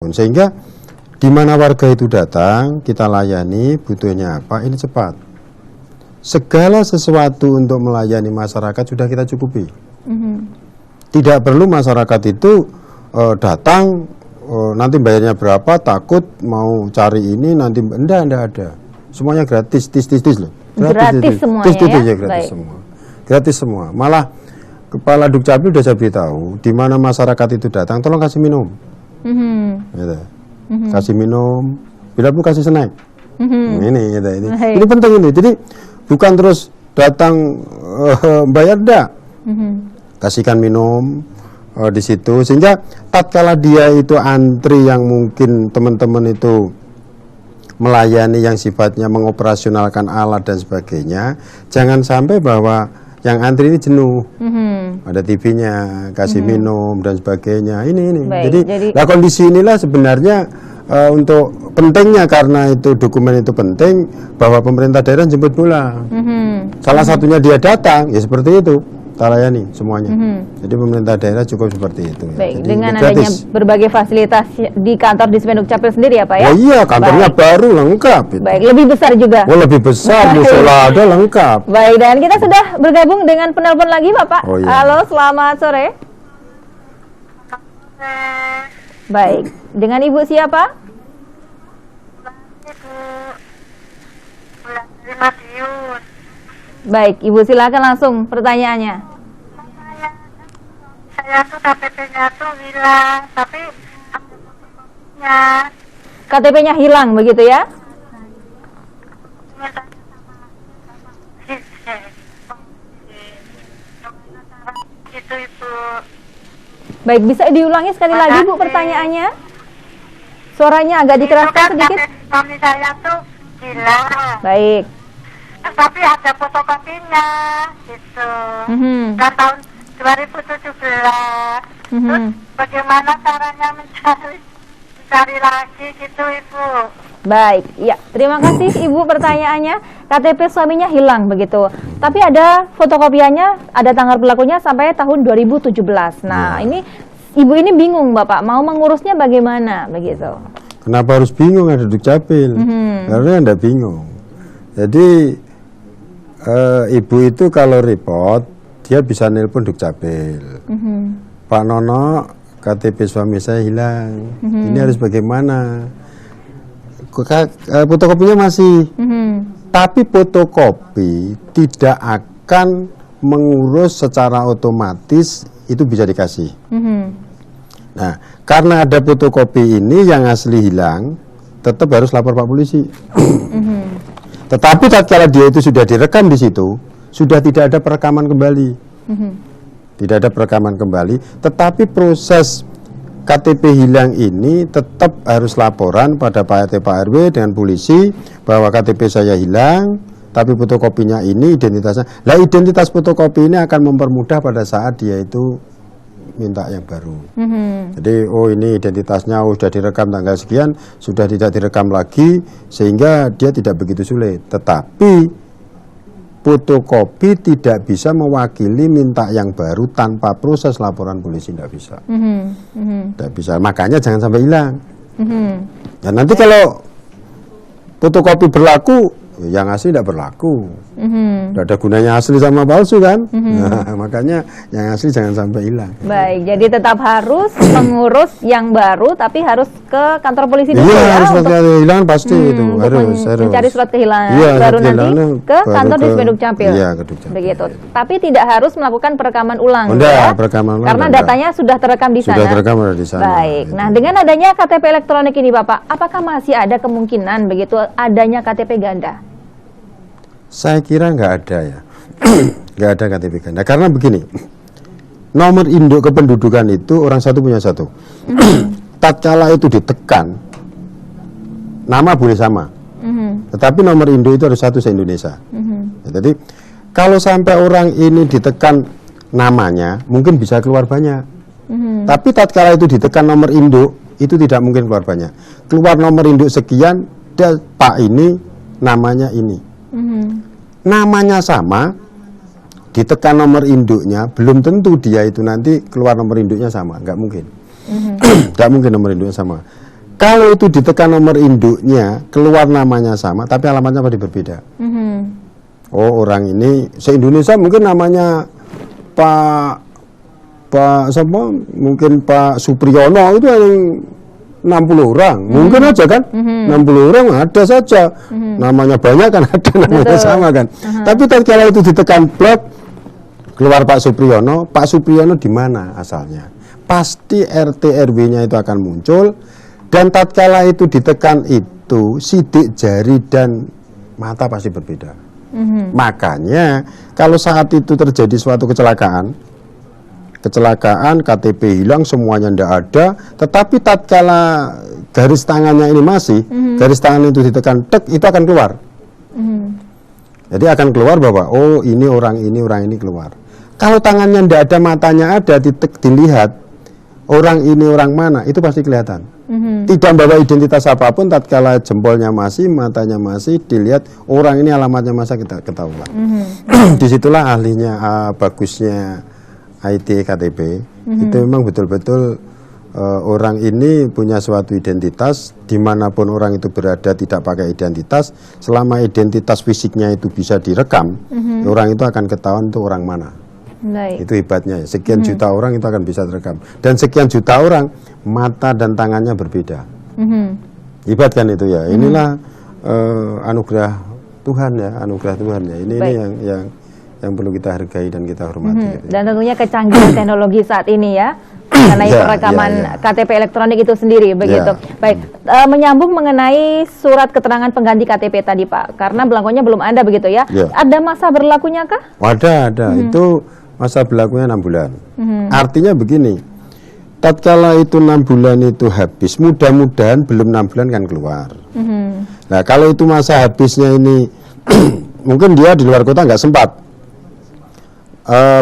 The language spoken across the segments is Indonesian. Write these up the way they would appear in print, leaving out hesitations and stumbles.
Sehingga di mana warga itu datang, kita layani, butuhnya apa, ini cepat. Segala sesuatu untuk melayani masyarakat sudah kita cukupi. Tidak perlu masyarakat itu datang, nanti bayarnya berapa, takut mau cari ini, nanti enggak ada. Semuanya gratis, tis loh. Gratis semuanya ya? Gratis semua. Gratis semua. Malah Kepala Dukcapil sudah saya beritahu, di mana masyarakat itu datang, tolong kasih minum. Gitu. Kasih minum, bila pun kasih snack. Ini penting ini. Jadi bukan terus datang bayar enggak. Kasihkan minum di situ, sehingga tatkala dia itu antri yang mungkin teman-teman itu melayani yang sifatnya mengoperasionalkan alat dan sebagainya, jangan sampai bahwa yang antri ini jenuh, ada TV-nya, kasih minum dan sebagainya. Ini. Jadi kondisi inilah sebenarnya untuk pentingnya, karena itu dokumen itu penting, bahwa pemerintah daerah jemput bola. Salah satunya dia datang, ya seperti itu, kita layani semuanya. Jadi pemerintah daerah cukup seperti itu. Baik, jadi, dengan adanya berbagai fasilitas di kantor Dispenuk Capil sendiri ya Pak ya? Oh iya, kantornya baru lengkap. Itu. Baik, lebih besar juga. Oh lebih besar, musola ada lengkap. Baik, dan kita sudah bergabung dengan penelpon lagi Bapak. Oh, iya. Halo, selamat sore. Baik, dengan Ibu siapa? Baik, Ibu silakan langsung pertanyaannya. Saya tuh KTP-nya tuh hilang, tapi KTP-nya hilang begitu ya? Gitu Ibu. Baik, bisa diulangi sekali lagi Bu pertanyaannya? Suaranya agak dikeraskan sedikit. Suami saya tuh hilang. Baik. Tapi ada fotokopinya gitu. Kan tahun 2017. Terus bagaimana caranya mencari lagi gitu Ibu? Baik, ya terima kasih Ibu pertanyaannya. KTP suaminya hilang begitu, tapi ada fotokopiannya, ada tanggal berlakunya sampai tahun 2017. Nah ini Ibu ini bingung Bapak, mau mengurusnya bagaimana begitu? Kenapa harus bingung, ada Dukcapil? Karena Anda bingung. Jadi Ibu itu kalau report, dia bisa nelpon Dukcapil. Pak Nono, KTP suami saya hilang. Ini harus bagaimana? Fotokopinya masih. Tapi fotokopi tidak akan mengurus secara otomatis, itu bisa dikasih. Nah, karena ada fotokopi ini yang asli hilang, tetap harus lapor Pak Polisi. Tetapi tatkala dia itu sudah direkam di situ, sudah tidak ada perekaman kembali. Tidak ada perekaman kembali, tetapi proses KTP hilang ini tetap harus laporan pada Pak RT Pak RW dengan polisi bahwa KTP saya hilang, tapi fotokopinya ini identitasnya. Lah identitas fotokopi ini akan mempermudah pada saat dia itu minta yang baru. Jadi oh ini identitasnya sudah direkam tanggal sekian, sudah tidak direkam lagi, sehingga dia tidak begitu sulit. Tetapi fotokopi tidak bisa mewakili minta yang baru tanpa proses laporan polisi, tidak bisa. Tidak bisa, makanya jangan sampai hilang. Dan nanti kalau fotokopi berlaku, yang asli tidak berlaku. Tidak ada gunanya asli sama palsu kan. Nah, makanya yang asli jangan sampai hilang. Baik, jadi tetap harus mengurus yang baru, tapi harus ke kantor polisi dulu ya. Iya, harus surat kehilangan pasti itu harus. Mencari surat kehilangan, ya, baru nanti ke kantor Dispenuk Capil. Iya, ke Dukcapil. Begitu. Tapi tidak harus melakukan perekaman ulang. Ya, perekaman ulang. Karena datanya sudah terekam di sana. Sudah terekam di sana. Baik. Nah, dengan adanya KTP elektronik ini Bapak, apakah masih ada kemungkinan begitu adanya KTP ganda? Saya kira nggak ada ya, nggak ada KTP ganda. Karena begini, nomor induk kependudukan itu orang satu punya satu. Tatkala itu ditekan, nama boleh sama, tetapi nomor induk itu harus satu se-Indonesia. Ya, jadi kalau sampai orang ini ditekan namanya, mungkin bisa keluar banyak. Tapi tatkala itu ditekan nomor induk, itu tidak mungkin keluar banyak. Keluar nomor induk sekian, dan Pak ini namanya ini. Namanya sama, ditekan nomor induknya, belum tentu dia itu nanti keluar nomor induknya sama, nggak mungkin. Nggak mungkin nomor induknya sama. Kalau itu ditekan nomor induknya, keluar namanya sama, tapi alamatnya pasti berbeda. Oh, orang ini se-Indonesia mungkin namanya Pak siapa? Mungkin Pak Supriyono itu yang 60 orang, mungkin aja kan? 60 orang ada saja. Namanya banyak kan, ada namanya sama kan. Tapi tatkala itu ditekan blok, keluar Pak Supriyono di mana asalnya? Pasti RT RW-nya itu akan muncul, dan tatkala itu ditekan itu sidik jari dan mata pasti berbeda. Makanya kalau saat itu terjadi suatu kecelakaan KTP hilang, semuanya ndak ada, tetapi tatkala garis tangannya ini masih, garis tangan itu ditekan tek, itu akan keluar. Jadi akan keluar bahwa oh ini orang ini keluar. Kalau tangannya ndak ada, matanya ada, dilihat orang ini orang mana, itu pasti kelihatan. Tidak membawa identitas apapun, tatkala jempolnya masih, matanya masih, dilihat orang ini alamatnya masa kita ketahuan. Disitulah ahlinya, bagusnya IT KTP. Itu memang betul-betul orang ini punya suatu identitas, dimanapun orang itu berada tidak pakai identitas, selama identitas fisiknya itu bisa direkam, orang itu akan ketahuan itu orang mana. Baik. Itu hebatnya ya. Sekian juta orang itu akan bisa terekam, dan sekian juta orang mata dan tangannya berbeda. Hebat kan itu ya. Inilah anugerah Tuhan ya, Ini yang perlu kita hargai dan kita hormati. Gitu. Dan tentunya kecanggihan teknologi saat ini ya, mengenai perekaman KTP elektronik itu sendiri begitu. Baik, menyambung mengenai surat keterangan pengganti KTP tadi Pak, karena belangkonya belum ada begitu ya. Ada masa berlakunya kah? Ada. Itu masa berlakunya 6 bulan. Artinya begini, tatkala itu 6 bulan itu habis, mudah-mudahan belum 6 bulan kan keluar. Nah kalau itu masa habisnya ini mungkin dia di luar kota nggak sempat,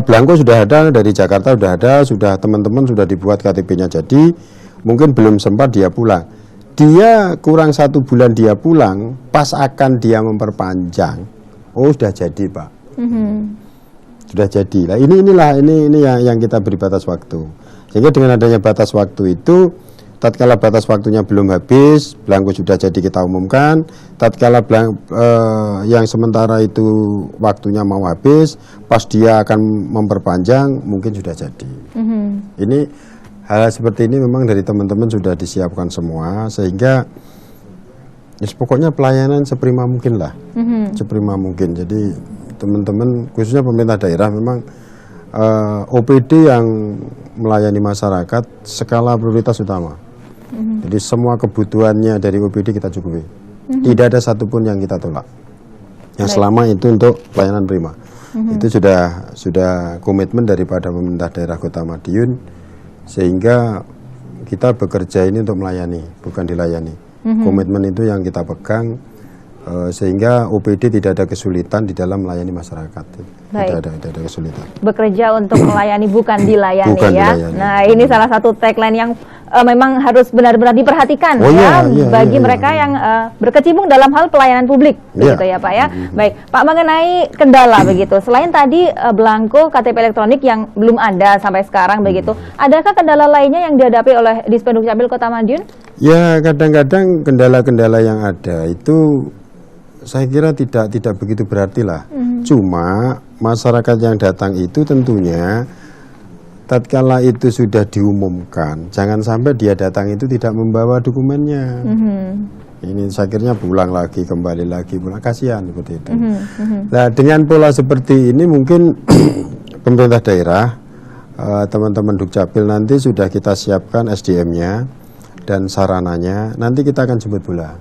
belangko sudah ada dari Jakarta, sudah teman-teman sudah dibuat KTP-nya, jadi mungkin belum sempat dia pulang. Dia kurang 1 bulan dia pulang, pas akan dia memperpanjang, oh sudah jadi Pak. Sudah jadi. Nah, ini yang kita beri batas waktu. Sehingga dengan adanya batas waktu itu, tatkala batas waktunya belum habis, belangko sudah jadi kita umumkan. Tatkala yang sementara itu waktunya mau habis, pas dia akan memperpanjang, mungkin sudah jadi. Ini hal seperti ini memang dari teman-teman sudah disiapkan semua, sehingga pokoknya pelayanan seprima mungkin lah, seprima mungkin. Jadi teman-teman khususnya pemerintah daerah memang OPD yang melayani masyarakat skala prioritas utama. Jadi semua kebutuhannya dari OPD kita cukupi. Tidak ada satupun yang kita tolak. Yang selama itu untuk pelayanan prima. Itu sudah komitmen daripada pemerintah daerah Kota Madiun, sehingga kita bekerja ini untuk melayani, bukan dilayani. Komitmen itu yang kita pegang. Sehingga OPD tidak ada kesulitan di dalam melayani masyarakat. Tidak ada kesulitan. Bekerja untuk melayani, bukan dilayani ya. Dilayani. Nah, ini salah satu tagline yang memang harus benar-benar diperhatikan bagi mereka yang berkecimpung dalam hal pelayanan publik, begitu ya Pak ya. Baik, Pak, mengenai kendala begitu. Selain tadi belangko KTP elektronik yang belum ada sampai sekarang begitu, adakah kendala lainnya yang dihadapi oleh Dispenduk Capil Kota Madiun? Ya, kadang-kadang kendala-kendala yang ada itu saya kira tidak begitu berarti lah. Cuma masyarakat yang datang itu tentunya tatkala itu sudah diumumkan, jangan sampai dia datang itu tidak membawa dokumennya. Ini saya kira pulang lagi, kembali lagi, pulang, kasihan seperti itu. Nah, dengan pola seperti ini mungkin pemerintah daerah, teman-teman Dukcapil nanti sudah kita siapkan SDM-nya dan sarananya, nanti kita akan jemput bola.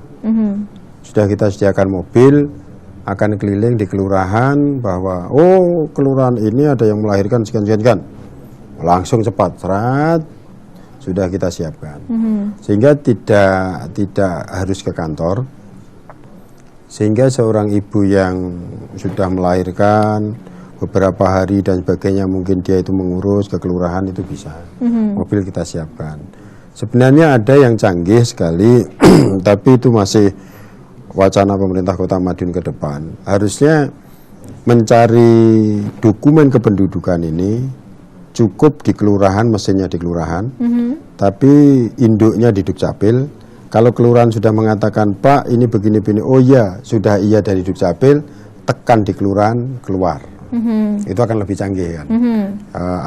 Sudah kita sediakan mobil, akan keliling di kelurahan bahwa oh kelurahan ini ada yang melahirkan sekian-sekian, langsung cepat serat sudah kita siapkan, sehingga tidak harus ke kantor, sehingga seorang ibu yang sudah melahirkan beberapa hari dan sebagainya mungkin dia itu mengurus ke kelurahan itu bisa, mobil kita siapkan. Sebenarnya ada yang canggih sekali tapi itu masih wacana pemerintah Kota Madiun ke depan, harusnya mencari dokumen kependudukan ini cukup di kelurahan, mesinnya di kelurahan, tapi induknya di Dukcapil, Kalau kelurahan sudah mengatakan, Pak ini begini-begini, oh iya, sudah iya dari Dukcapil, tekan di kelurahan, keluar. Itu akan lebih canggih kan.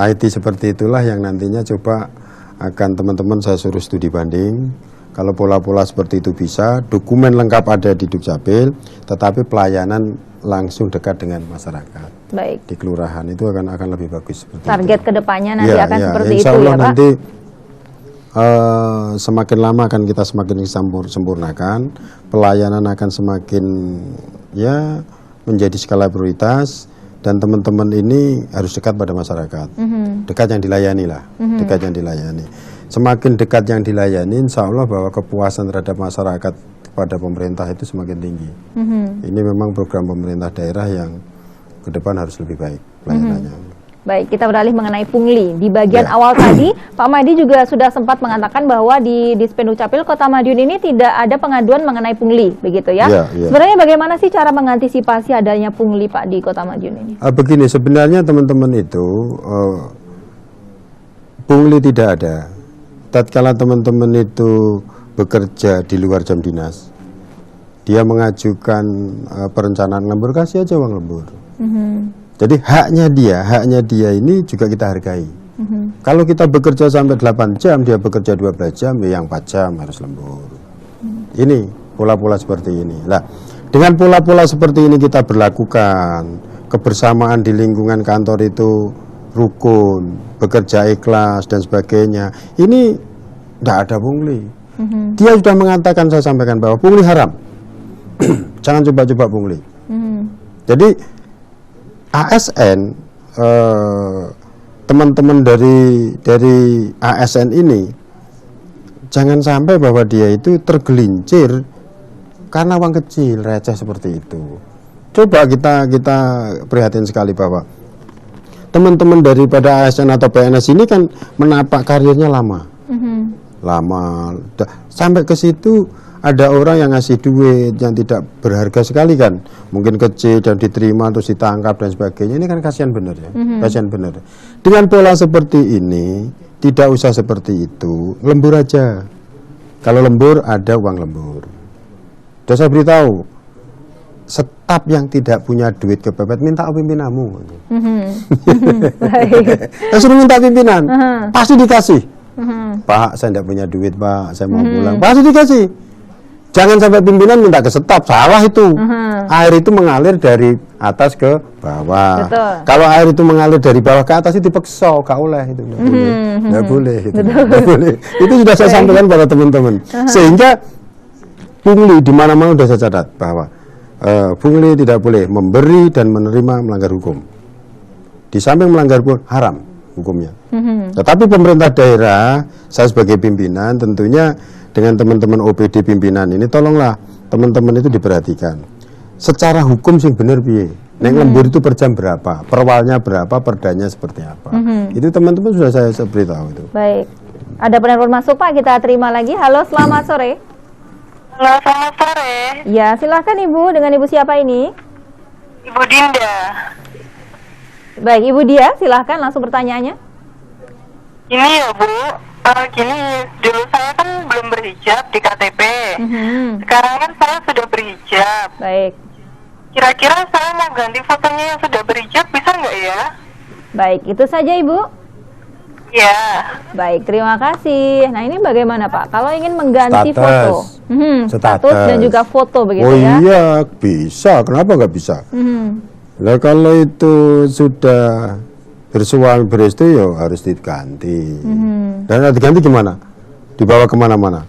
IT seperti itulah yang nantinya coba akan teman-teman saya suruh studi banding. Kalau pola-pola seperti itu bisa, dokumen lengkap ada di Dukcapil, tetapi pelayanan langsung dekat dengan masyarakat. Baik. Di kelurahan itu akan lebih bagus. Target kedepannya nanti ya, akan ya, seperti insya itu Allah ya Pak? nanti semakin lama akan kita semakin sempurnakan, pelayanan akan semakin ya menjadi skala prioritas, dan teman-teman ini harus dekat pada masyarakat, dekat yang dilayani lah, dekat yang dilayani. Semakin dekat yang dilayani, insya Allah bahwa kepuasan terhadap masyarakat pada pemerintah itu semakin tinggi. Ini memang program pemerintah daerah yang ke depan harus lebih baik pelayanannya. Baik, kita beralih mengenai pungli. Di bagian awal tadi, Pak Mahdi juga sudah sempat mengatakan bahwa di Dispenduk Capil Kota Madiun ini tidak ada pengaduan mengenai pungli, begitu ya? Sebenarnya bagaimana sih cara mengantisipasi adanya pungli, Pak, di Kota Madiun ini? Begini, sebenarnya teman-teman itu pungli tidak ada. Tatkala teman-teman itu bekerja di luar jam dinas, dia mengajukan perencanaan lembur, kasih aja uang lembur. Jadi haknya dia ini juga kita hargai. Kalau kita bekerja sampai 8 jam, dia bekerja 12 jam, ya yang 4 jam harus lembur. Ini pola-pola seperti ini. Nah, dengan pola-pola seperti ini kita berlakukan, kebersamaan di lingkungan kantor itu rukun, bekerja ikhlas dan sebagainya. Ini tidak ada pungli. Dia sudah mengatakan, saya sampaikan bahwa pungli haram. Jangan coba-coba pungli. Jadi ASN, teman-teman dari ASN ini jangan sampai bahwa dia itu tergelincir karena uang kecil receh seperti itu. Coba kita prihatin sekali bahwa teman-teman daripada ASN atau PNS ini kan menapak karirnya lama, sampai ke situ. Ada orang yang ngasih duit yang tidak berharga sekali kan, mungkin kecil dan diterima terus ditangkap dan sebagainya. Ini kan kasihan benar ya, kasihan benar. Dengan pola seperti ini, tidak usah seperti itu, lembur aja. Kalau lembur ada uang lembur. Sudah saya beritahu, staf yang tidak punya duit kepepet minta pimpinanmu. Suruh minta pimpinan, pasti dikasih. Pak, saya tidak punya duit Pak, saya mau pulang, pasti dikasih. Jangan sampai pimpinan minta ke staf, salah itu. Air itu mengalir dari atas ke bawah. Betul. Kalau air itu mengalir dari bawah ke atas itu dipeksa, gak oleh itu. Nggak boleh. Nggak boleh. Itu sudah saya sampaikan pada teman-teman. Sehingga pungli di mana-mana sudah saya catat bahwa pungli tidak boleh memberi dan menerima melanggar hukum. Di samping melanggar hukum haram hukumnya. Tetapi pemerintah daerah, saya sebagai pimpinan tentunya dengan teman-teman OPD pimpinan ini, tolonglah teman-teman itu diperhatikan. Secara hukum sih bener piye. Nek lembur itu per jam berapa, perwalnya berapa, perdanya seperti apa. Itu teman-teman sudah saya beritahu itu. Baik. Ada penelpon masuk Pak, kita terima lagi. Halo, selamat sore. Halo, selamat sore. Ya, silahkan Ibu. Dengan Ibu siapa ini? Ibu Dinda. Baik, Ibu Dia, silahkan langsung pertanyaannya. Ini ya Bu, gini, dulu saya kan belum berhijab di KTP. Sekarang kan saya sudah berhijab. Baik. Kira-kira saya mau ganti fotonya yang sudah berhijab, bisa nggak ya? Baik, itu saja Ibu. Ya. Baik, terima kasih. Nah, ini bagaimana Pak? Kalau ingin mengganti Status. foto, status dan juga foto begitu ya? Iya, bisa. Kenapa nggak bisa? Nah, kalau itu sudah bersuami beristri, ya harus diganti. Dan diganti gimana? Dibawa kemana-mana?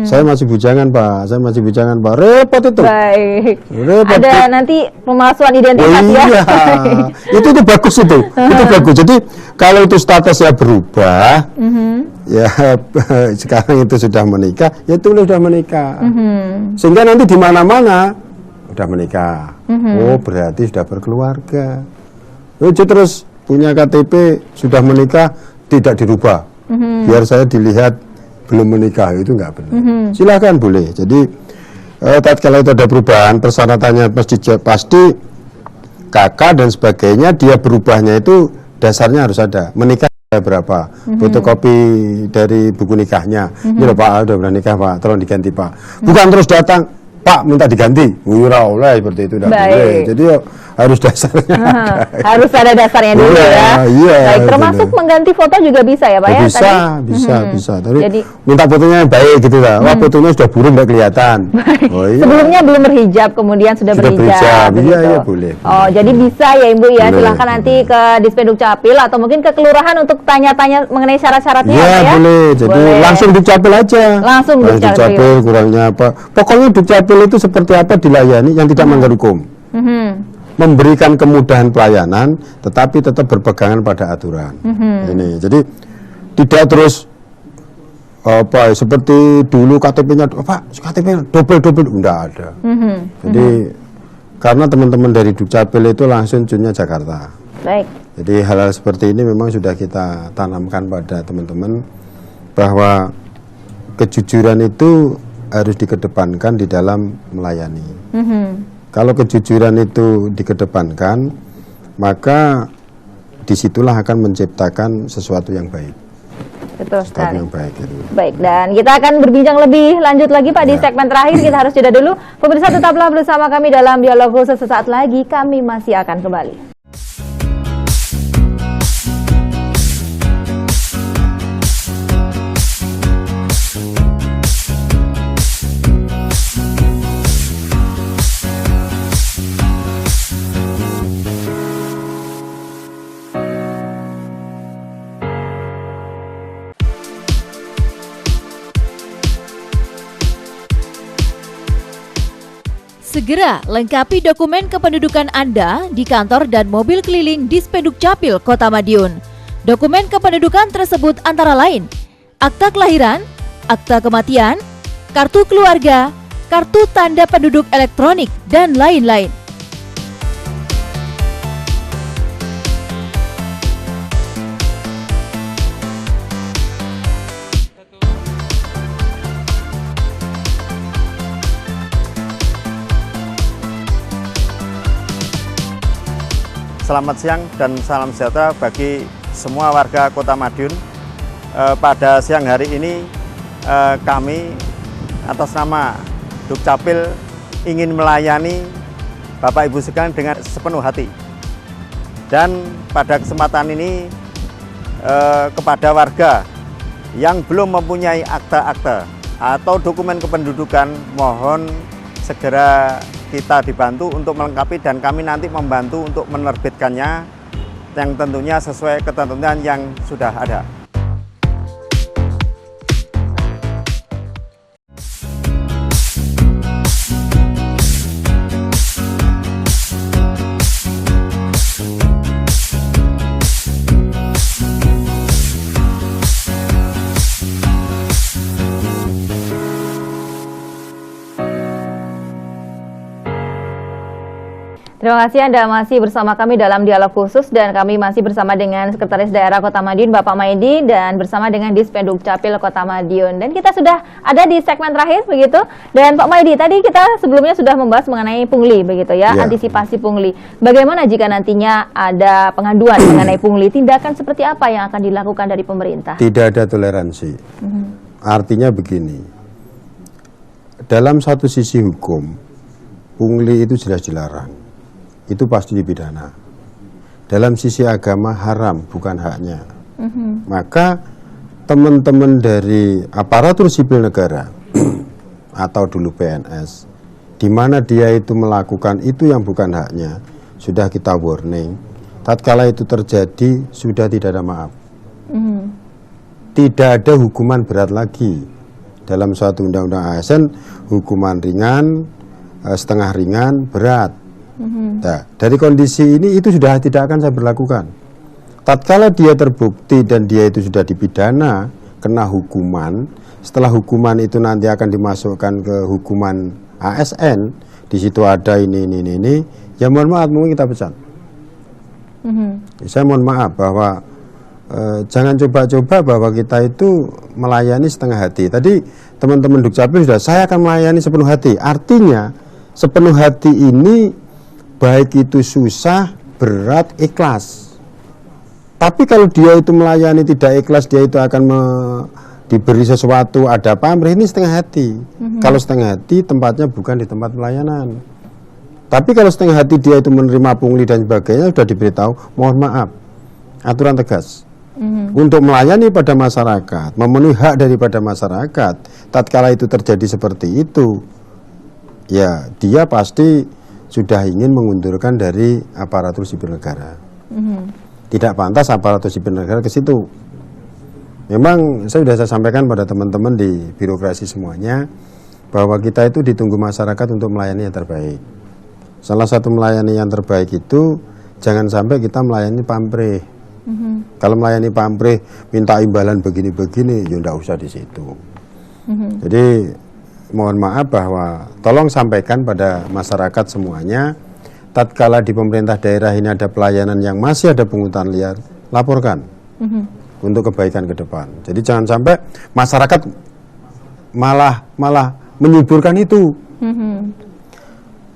Saya masih bujangan Pak, repot itu. Baik. Repot. Ada nanti pemalsuan identitas ya? Iya, itu bagus itu. Itu bagus. Jadi kalau itu statusnya berubah, ya sekarang itu sudah menikah, ya tulis sudah menikah. Sehingga nanti di mana-mana sudah menikah. Oh, berarti sudah berkeluarga. Terus punya KTP sudah menikah, tidak dirubah. Biar saya dilihat belum menikah, itu nggak benar. Silakan boleh. Jadi tatkala itu ada perubahan, persyaratannya pasti kakak dan sebagainya, dia berubahnya itu dasarnya harus ada. Menikah berapa, fotokopi dari buku nikahnya, ini loh Pak, udah nikah Pak, tolong diganti Pak. Bukan terus datang, Pak minta diganti, oleh seperti itu tidak boleh. Jadi harus dasarnya harus ada dasarnya dulu ya. Iya, baik, termasuk mengganti foto juga bisa ya Pak ya? Bisa. Tapi jadi minta fotonya yang baik gitu lah. Wah, fotonya sudah burung nggak kelihatan. Oh, iya. Sebelumnya belum berhijab, kemudian sudah berhijab. Iya, boleh. Oh, jadi bisa ya Ibu ya. Boleh, silahkan nanti ke Dispenduk Capil atau mungkin ke kelurahan untuk tanya-tanya mengenai syarat-syaratnya ya, ya. Boleh. Jadi langsung Dukcapil aja. Langsung Dukcapil kurangnya apa? Pokoknya Dukcapil itu seperti apa dilayani yang tidak melanggar hukum. Memberikan kemudahan pelayanan, tetapi tetap berpegangan pada aturan. Ini, jadi tidak terus apa seperti dulu KTP-nya, Pak, KTP double, enggak ada. Jadi karena teman-teman dari Dukcapil itu langsung junnya Jakarta. Baik. Jadi hal-hal seperti ini memang sudah kita tanamkan pada teman-teman bahwa kejujuran itu harus dikedepankan di dalam melayani. Kalau kejujuran itu dikedepankan, maka disitulah akan menciptakan sesuatu yang baik. Betul sekali. Yang baik, gitu. Baik, dan kita akan berbincang lebih lanjut lagi Pak di segmen terakhir. Kita harus jeda dulu. Pemirsa tetaplah bersama kami dalam dialog khusus sesaat lagi. Kami masih akan kembali. Segera lengkapi dokumen kependudukan Anda di kantor dan mobil keliling Dispenduk Capil Kota Madiun. Dokumen kependudukan tersebut antara lain akta kelahiran, akta kematian, kartu keluarga, kartu tanda penduduk elektronik, dan lain-lain. Selamat siang dan salam sejahtera bagi semua warga Kota Madiun. Pada siang hari ini kami atas nama Dukcapil ingin melayani Bapak Ibu sekalian dengan sepenuh hati. Dan pada kesempatan ini kepada warga yang belum mempunyai akta-akta atau dokumen kependudukan, mohon segera kita dibantu untuk melengkapi dan kami nanti membantu untuk menerbitkannya yang tentunya sesuai ketentuan yang sudah ada. Terima kasih Anda masih bersama kami dalam dialog khusus dan kami masih bersama dengan Sekretaris Daerah Kota Madiun Bapak Maidi dan bersama dengan Dispenduk Capil Kota Madiun. Dan kita sudah ada di segmen terakhir begitu. Dan Pak Maidi, tadi kita sebelumnya sudah membahas mengenai pungli begitu ya, antisipasi pungli. Bagaimana jika nantinya ada pengaduan mengenai pungli, tindakan seperti apa yang akan dilakukan dari pemerintah? Tidak ada toleransi. Artinya begini, dalam satu sisi hukum, pungli itu jelas dilarang. Itu pasti dipidana. Dalam sisi agama haram, bukan haknya. Maka teman-teman dari aparatur sipil negara atau dulu PNS, di mana dia itu melakukan itu yang bukan haknya, sudah kita warning. Tatkala itu terjadi, sudah tidak ada maaf. Tidak ada hukuman berat lagi. Dalam suatu undang-undang ASN, hukuman ringan, setengah ringan, berat. Nah, dari kondisi ini itu sudah tidak akan saya berlakukan. Tatkala dia terbukti dan dia itu sudah dipidana, kena hukuman, setelah hukuman itu nanti akan dimasukkan ke hukuman ASN, di situ ada ini, ya mohon maaf, mungkin kita pecat. Saya mohon maaf bahwa jangan coba-coba bahwa kita itu melayani setengah hati. Tadi teman-teman Dukcapil sudah, saya akan melayani sepenuh hati. Artinya sepenuh hati ini baik itu susah, berat, ikhlas. Tapi kalau dia itu melayani tidak ikhlas, dia itu akan diberi sesuatu, ada pamrih, ini setengah hati. Kalau setengah hati, tempatnya bukan di tempat pelayanan. Tapi kalau setengah hati dia itu menerima pungli dan sebagainya, sudah diberitahu, mohon maaf, aturan tegas. Untuk melayani pada masyarakat, memenuhi hak daripada masyarakat, tatkala itu terjadi seperti itu, ya dia pasti sudah ingin mengundurkan dari aparatur sipil negara. Tidak pantas aparatur sipil negara ke situ. Memang saya sampaikan pada teman-teman di birokrasi semuanya, bahwa kita itu ditunggu masyarakat untuk melayani yang terbaik. Salah satu melayani yang terbaik itu jangan sampai kita melayani pamrih. Kalau melayani pamrih minta imbalan begini-begini, ya enggak usah di situ. Jadi mohon maaf bahwa tolong sampaikan pada masyarakat semuanya, tatkala di pemerintah daerah ini ada pelayanan yang masih ada pungutan liar, laporkan untuk kebaikan ke depan. Jadi jangan sampai masyarakat malah menyuburkan itu.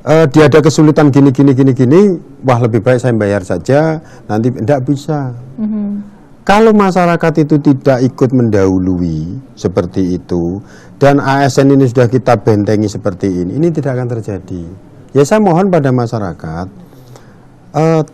Dia ada kesulitan gini, wah lebih baik saya bayar saja, nanti tidak bisa. Kalau masyarakat itu tidak ikut mendahului seperti itu, dan ASN ini sudah kita bentengi seperti ini tidak akan terjadi. Ya saya mohon pada masyarakat,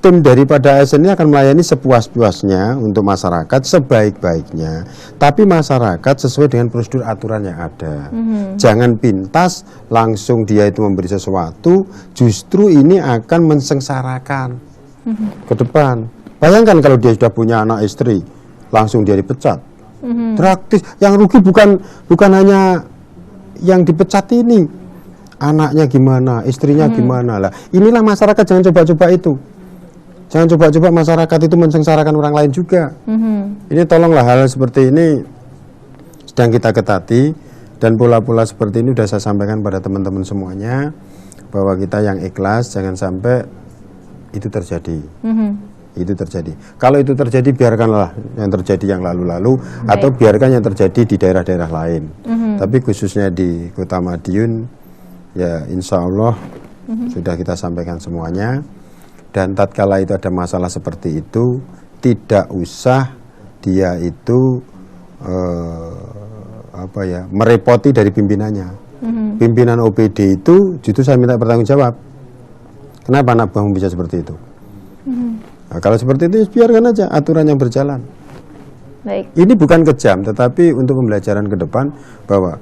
tim daripada ASN ini akan melayani sepuas-puasnya untuk masyarakat, sebaik-baiknya. Tapi masyarakat sesuai dengan prosedur aturan yang ada. Jangan pintas langsung dia itu memberi sesuatu, justru ini akan mensengsarakan ke depan. Bayangkan kalau dia sudah punya anak istri, langsung dia dipecat. Praktis, yang rugi bukan hanya yang dipecat ini, anaknya gimana, istrinya gimana lah. Inilah masyarakat, jangan coba-coba itu. Jangan coba-coba masyarakat itu mensengsarakan orang lain juga. Ini tolonglah hal seperti ini sedang kita ketati, dan pola-pola seperti ini sudah saya sampaikan pada teman-teman semuanya, bahwa kita yang ikhlas jangan sampai itu terjadi. Itu terjadi. Kalau itu terjadi, biarkanlah yang terjadi yang lalu-lalu, atau biarkan yang terjadi di daerah-daerah lain. Tapi khususnya di Kota Madiun, ya insya Allah sudah kita sampaikan semuanya. Dan tatkala itu ada masalah seperti itu, tidak usah dia itu merepoti dari pimpinannya. Pimpinan OPD itu justru saya minta bertanggung jawab. Kenapa anak buahmu bisa seperti itu? Nah, kalau seperti itu biarkan aja aturan yang berjalan. Baik. Ini bukan kejam, tetapi untuk pembelajaran ke depan bahwa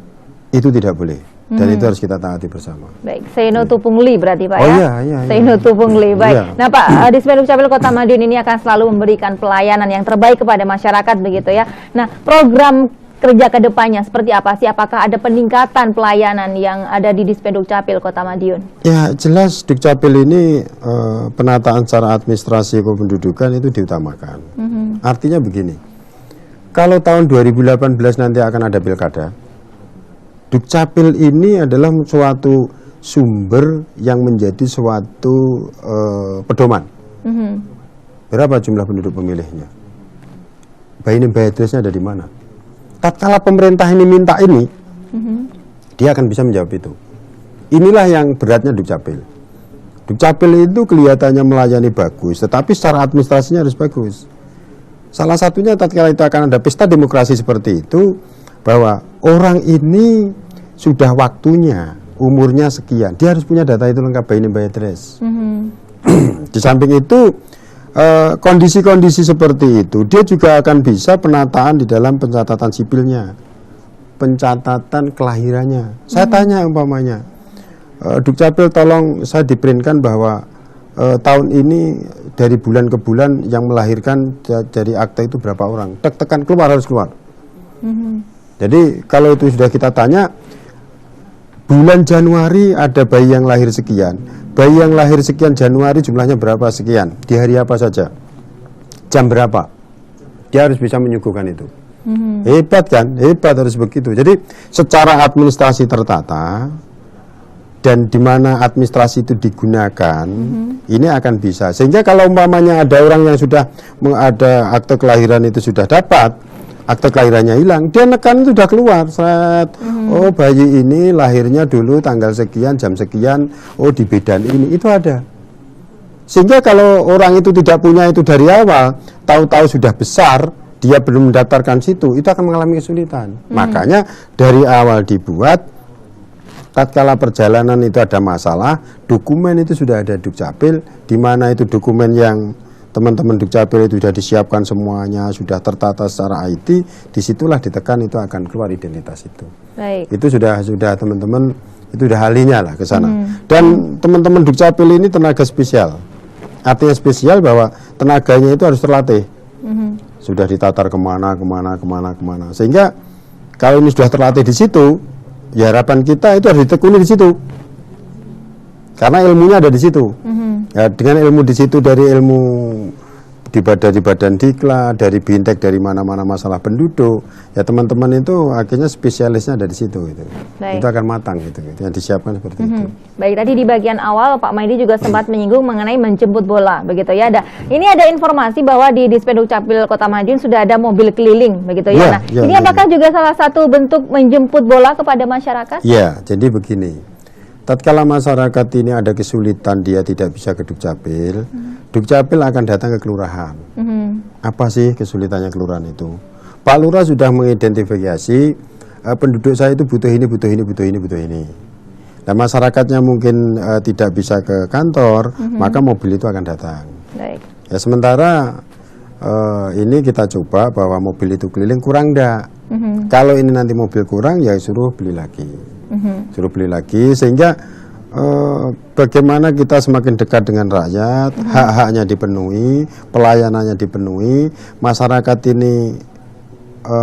itu tidak boleh. Dan itu harus kita taati bersama. Baik, say no to pungli berarti Pak Iya. Say no to pungli, baik. Iya. Nah Pak, Dispenduk Capil Kota Madiun ini akan selalu memberikan pelayanan yang terbaik kepada masyarakat begitu ya. Nah, program kerja ke depannya seperti apa sih? Apakah ada peningkatan pelayanan yang ada di Dispenduk Capil Kota Madiun? Ya, jelas Dukcapil ini penataan secara administrasi kependudukan itu diutamakan. Artinya begini, kalau tahun 2018 nanti akan ada pilkada, Dukcapil ini adalah suatu sumber yang menjadi suatu pedoman. Berapa jumlah penduduk pemilihnya? By name by address-nya ada di mana? Tatkala pemerintah ini minta ini, dia akan bisa menjawab itu. Inilah yang beratnya Dukcapil. Dukcapil itu kelihatannya melayani bagus, tetapi secara administrasinya harus bagus. Salah satunya tatkala itu akan ada pesta demokrasi seperti itu, bahwa orang ini sudah waktunya, umurnya sekian, dia harus punya data itu lengkap, by name by address. Di samping itu, kondisi-kondisi seperti itu, dia juga akan bisa penataan di dalam pencatatan sipilnya, pencatatan kelahirannya. Saya tanya umpamanya, Dukcapil tolong saya diprintkan bahwa tahun ini dari bulan ke bulan yang melahirkan dari akta itu berapa orang, tekan keluar, harus keluar. Jadi kalau itu sudah kita tanya, bulan Januari ada bayi yang lahir sekian, bayi yang lahir sekian Januari jumlahnya berapa sekian, di hari apa saja, jam berapa, dia harus bisa menyuguhkan itu. Hebat kan, hebat, harus begitu. Jadi secara administrasi tertata, dan di mana administrasi itu digunakan, ini akan bisa. Sehingga kalau umpamanya ada orang yang sudah ada akte kelahiran itu sudah dapat, akte kelahirannya hilang, dia nekan itu sudah keluar, set. Oh bayi ini lahirnya dulu tanggal sekian, jam sekian, oh di Bedan ini, itu ada. Sehingga kalau orang itu tidak punya itu dari awal, tahu-tahu sudah besar, dia belum mendaftarkan situ, itu akan mengalami kesulitan. Makanya dari awal dibuat, tatkala perjalanan itu ada masalah, dokumen itu sudah ada Dukcapil, di mana itu dokumen yang teman-teman Dukcapil itu sudah disiapkan semuanya, sudah tertata secara IT, disitulah ditekan itu akan keluar identitas itu. Baik. Itu sudah teman-teman, itu sudah ahlinya lah ke sana. Dan teman-teman Dukcapil ini tenaga spesial. Artinya spesial bahwa tenaganya itu harus terlatih. Sudah ditatar kemana. Sehingga kalau ini sudah terlatih di situ, ya harapan kita itu harus ditekuni di situ. Karena ilmunya ada di situ. Ya, dengan ilmu di situ, dari ilmu di badan diklat, dari bintek, dari mana-mana masalah penduduk, ya teman-teman itu akhirnya spesialisnya ada di situ. Baik. Itu akan matang gitu, yang disiapkan seperti itu. Baik, tadi di bagian awal Pak Maidi juga sempat menyinggung mengenai menjemput bola, begitu ya. Ini ada informasi bahwa di Dispenduk Capil Kota Madiun sudah ada mobil keliling, begitu ya. Ini apakah juga salah satu bentuk menjemput bola kepada masyarakat? Ya, jadi begini. Tatkala masyarakat ini ada kesulitan, dia tidak bisa ke Dukcapil, Dukcapil akan datang ke kelurahan. Apa sih kesulitannya kelurahan itu? Pak Lurah sudah mengidentifikasi penduduk saya itu butuh ini. Nah, masyarakatnya mungkin tidak bisa ke kantor, maka mobil itu akan datang. Baik. Ya, sementara ini kita coba bahwa mobil itu keliling, kurang enggak. Kalau ini nanti mobil kurang, ya suruh beli lagi. Sehingga bagaimana kita semakin dekat dengan rakyat, hak-haknya dipenuhi, pelayanannya dipenuhi, masyarakat ini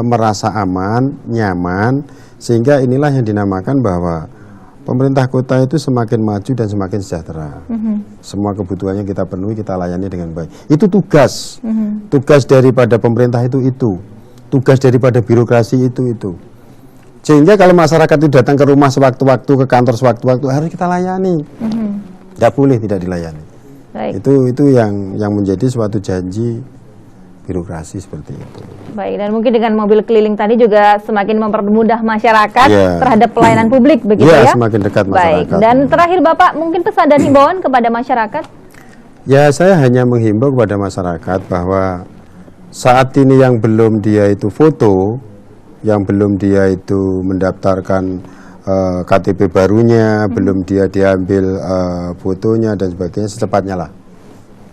merasa aman, nyaman, sehingga inilah yang dinamakan bahwa pemerintah kota itu semakin maju dan semakin sejahtera. Semua kebutuhannya kita penuhi, kita layani dengan baik. Itu tugas, tugas daripada pemerintah itu, tugas daripada birokrasi itu. Sehingga kalau masyarakat itu datang ke rumah sewaktu-waktu, ke kantor sewaktu-waktu, harus kita layani. Tidak boleh tidak dilayani. Baik. Itu yang menjadi suatu janji birokrasi seperti itu. Baik, dan mungkin dengan mobil keliling tadi juga semakin mempermudah masyarakat terhadap pelayanan publik, begitu ya? Semakin dekat masyarakat. Baik, dan terakhir Bapak, mungkin pesan dan himbauan kepada masyarakat? Ya, saya hanya menghimbau kepada masyarakat bahwa saat ini yang belum dia itu foto, yang belum dia itu mendaftarkan KTP barunya, belum dia diambil fotonya dan sebagainya,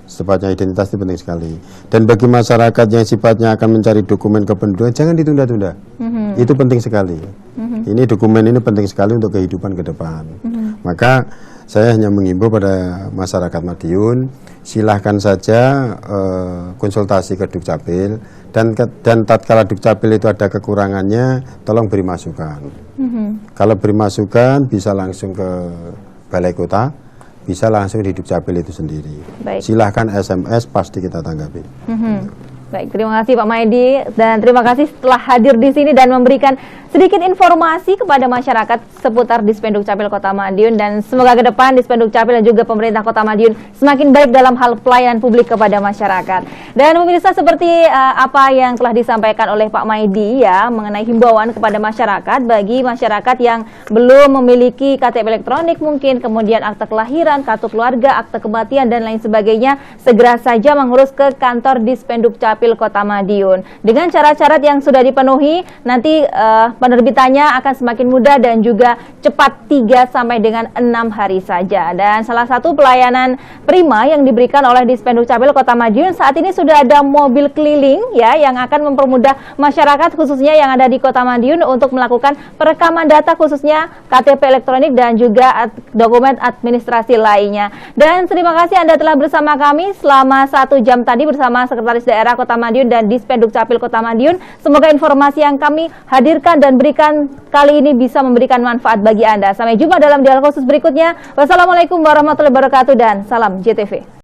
secepatnya identitas itu penting sekali. Dan bagi masyarakat yang sifatnya akan mencari dokumen kependudukan, jangan ditunda-tunda. Itu penting sekali. Ini dokumen ini penting sekali untuk kehidupan ke depan. Maka saya hanya mengimbau pada masyarakat Madiun, silahkan saja konsultasi ke Dukcapil, dan tatkala Dukcapil itu ada kekurangannya, tolong beri masukan. Kalau beri masukan bisa langsung ke Balai Kota, bisa langsung di Dukcapil itu sendiri. Baik. Silahkan SMS, pasti kita tanggapi. Baik, terima kasih Pak Maidi, dan terima kasih telah hadir di sini dan memberikan sedikit informasi kepada masyarakat seputar Dispenduk Capil Kota Madiun, dan semoga ke depan Dispenduk Capil dan juga pemerintah Kota Madiun semakin baik dalam hal pelayanan publik kepada masyarakat. Dan pemirsa, seperti apa yang telah disampaikan oleh Pak Maidi ya, mengenai himbauan kepada masyarakat, bagi masyarakat yang belum memiliki KTP elektronik mungkin, kemudian akte kelahiran, kartu keluarga, akte kematian dan lain sebagainya, segera saja mengurus ke kantor Dispenduk Capil Kota Madiun. Dengan syarat-syarat yang sudah dipenuhi, nanti penerbitannya akan semakin mudah dan juga cepat, 3 sampai dengan 6 hari saja. Dan salah satu pelayanan prima yang diberikan oleh Dispenduk Capil Kota Madiun saat ini sudah ada mobil keliling ya, yang akan mempermudah masyarakat khususnya yang ada di Kota Madiun untuk melakukan perekaman data, khususnya KTP elektronik dan juga dokumen administrasi lainnya. Dan terima kasih Anda telah bersama kami selama 1 jam tadi bersama Sekretaris Daerah Kota Madiun dan Dispenduk Capil Kota Madiun. Semoga informasi yang kami hadirkan dan berikan kali ini bisa memberikan manfaat bagi Anda. Sampai jumpa dalam dialog khusus berikutnya. Wassalamualaikum warahmatullahi wabarakatuh dan salam JTV.